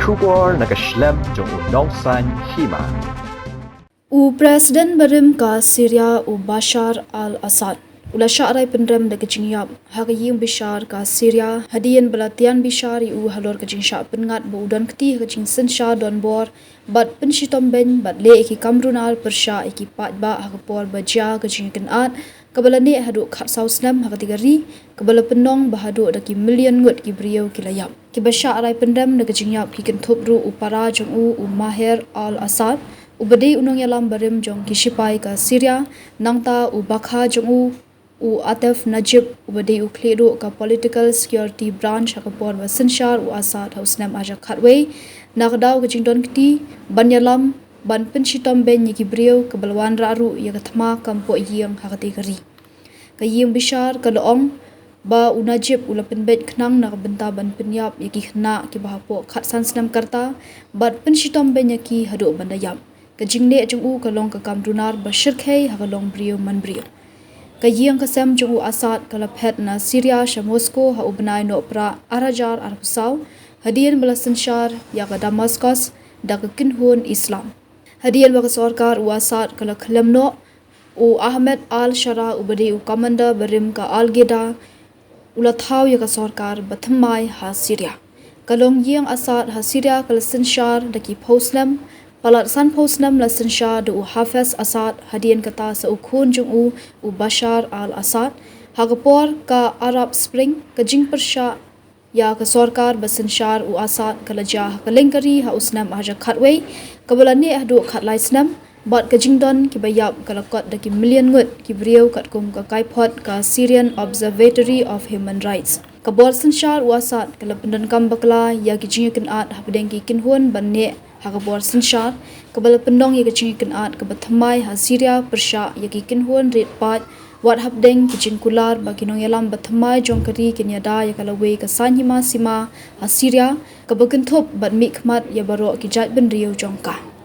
Shubor nakaslem jong unongsan Hima. Presiden Barim ka Syria Bashar al-Assad. Ula Shah Pynrem da Jingïap hagayim bishar ka Syria hadian belatian bishar halor ka Shah pengat bu Donkti ka sen Shah don bor bat penshitom ben bat le ki kamrunal persha ki pat ba hagapor baja ka kenat kabala ne hadu khat sausnam hagatigari kabala penong bahadu da ki million ngut ki Briew ki layap ki Shah Pynrem da Jingïap ki kentup ru upara jong Maher al-Assad ubadi unong yalam Barim jong kishipai ka Syria nangta bakha jong Atef Najib ubadi ukledo ka political security branch hakapor basenshar Assad hausnam aja khatway nagdaw ka Donkti banyalam ban penshitom ben yiki Briew ka balwan raru ya kathma kampo yeng hakatigari ka yeng bishar ka loong ba unajib ula penbet knang na benta ban Pynïap yaki khna ki bahapo khat sansnam karta bat penshitom ben yaki hadu bandayam ka jingne jong ka long ka kamrunar bashirkhei hagalong Briew man Briew kayang kasem jong Assad kalaphet na Syria sha Moscow ha ubnai no pra arajar arpusaw hadian balasan shar ya ka Damascus da ka kinhun Islam hadian wa sarkar Assad kala khlamno Ahmed al-Shara ubadi commander Barim ka al-Geda ulathaw ya ka sarkar bathamai ha Syria kalong yang Assad ha Syria kalasan shar da ki poslam Palat san posnam la Shah du Hafiz Assad hadian kata sa ukhun jong Bashar al-Assad hagapor ka Arab Spring ka jing persha ya ka sarkar basenshar Assad kalaja kalengkari ha usnam aja khatway kabalani ahdu khatlai snam bat ka jingdon ki bayap kalakot da ki million ngut ki Briew kat kum ka kaipot ka Syrian Observatory of Human Rights kabor senshar Assad kalapendan kam bakla ya ki jing kenat habdeng ki kinhun banne hagabor senshar kabala pendong ya kecing kenat kabathamai ha Syria persha ya ki kinhun red pat wat habdeng kicin kular baginong yalam bathamai jongkari kenyada ya kalawe ka Hima sima ha Syria kabakenthop bat mikmat ya baro ki jat ben Briew jongka